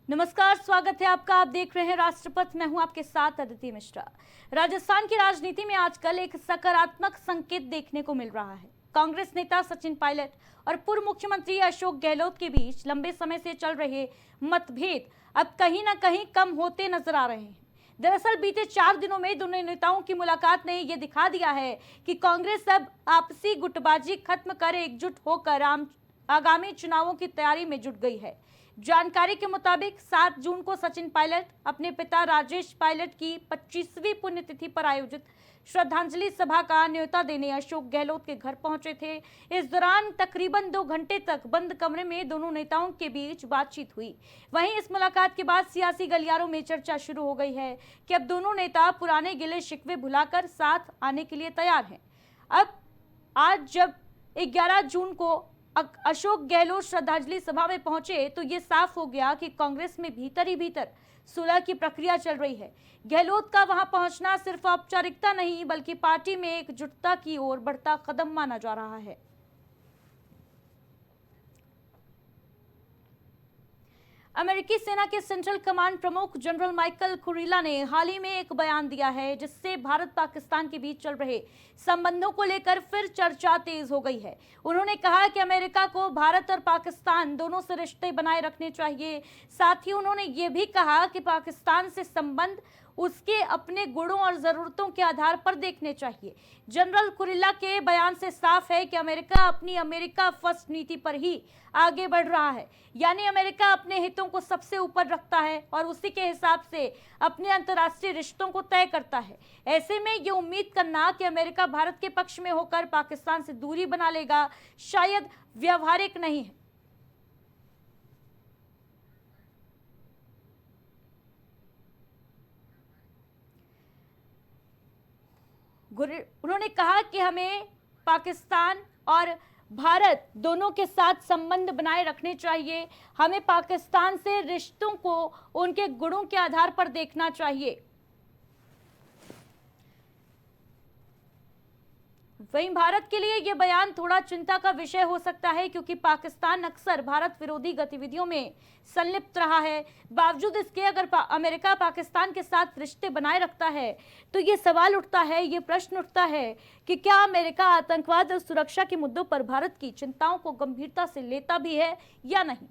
नमस्कार, स्वागत है आपका। आप देख रहे हैं राष्ट्रपथ। मैं हूं आपके साथ अदिति मिश्रा। राजस्थान की राजनीति में आजकल एक सकारात्मक संकेत देखने को मिल रहा है। कांग्रेस नेता सचिन पायलट और पूर्व मुख्यमंत्री अशोक गहलोत के बीच लंबे समय से चल रहे मतभेद अब कहीं ना कहीं कम होते नजर आ रहे हैं। दरअसल बीते 4 दिनों में दोनों नेताओं की मुलाकात ने यह दिखा दिया है कि कांग्रेस अब आपसी गुटबाजी खत्म कर एकजुट होकर आगामी चुनावों की तैयारी में जुट गई है। जानकारी के मुताबिक 7 जून को सचिन पायलट अपने पिता राजेश पायलट की 25वीं पुण्यतिथि पर आयोजित श्रद्धांजलि सभा का न्योता देने अशोक गहलोत के घर पहुंचे थे। इस दौरान तकरीबन 2 घंटे तक बंद कमरे में दोनों नेताओं के बीच बातचीत हुई। वहीं इस मुलाकात के बाद सियासी गलियारों में चर्चा शुरू हो गई है कि अब दोनों नेता पुराने गिले शिकवे भुलाकर साथ आने के लिए तैयार हैं। अब आज जब 11 जून को अशोक गहलोत श्रद्धांजलि सभा में पहुंचे तो ये साफ हो गया कि कांग्रेस में भीतर ही भीतर सुलह की प्रक्रिया चल रही है। गहलोत का वहां पहुंचना सिर्फ औपचारिकता नहीं बल्कि पार्टी में एकजुटता की ओर बढ़ता कदम माना जा रहा है। अमेरिकी सेना के सेंट्रल कमांड प्रमुख जनरल माइकल कुरिला ने हाल ही में एक बयान दिया है जिससे भारत पाकिस्तान के बीच चल रहे संबंधों को लेकर फिर चर्चा तेज हो गई है। उन्होंने कहा कि अमेरिका को भारत और पाकिस्तान दोनों से रिश्ते बनाए रखने चाहिए। साथ ही उन्होंने ये भी कहा कि पाकिस्तान से संबंध उसके अपने गुणों और जरूरतों के आधार पर देखने चाहिए। जनरल कुरिल्ला के बयान से साफ है कि अमेरिका अपनी अमेरिका फर्स्ट नीति पर ही आगे बढ़ रहा है, यानी अमेरिका अपने हितों को सबसे ऊपर रखता है और उसी के हिसाब से अपने अंतर्राष्ट्रीय रिश्तों को तय करता है। ऐसे में ये उम्मीद करना कि अमेरिका भारत के पक्ष में होकर पाकिस्तान से दूरी बना लेगा शायद व्यवहारिक नहीं है। उन्होंने कहा कि हमें पाकिस्तान और भारत दोनों के साथ संबंध बनाए रखने चाहिए। हमें पाकिस्तान से रिश्तों को उनके गुणों के आधार पर देखना चाहिए। वहीं भारत के लिए यह बयान थोड़ा चिंता का विषय हो सकता है क्योंकि पाकिस्तान अक्सर भारत विरोधी गतिविधियों में संलिप्त रहा है। बावजूद इसके अगर अमेरिका पाकिस्तान के साथ रिश्ते बनाए रखता है तो ये सवाल उठता है, ये प्रश्न उठता है कि क्या अमेरिका आतंकवाद और सुरक्षा के मुद्दों पर भारत की चिंताओं को गंभीरता से लेता भी है या नहीं।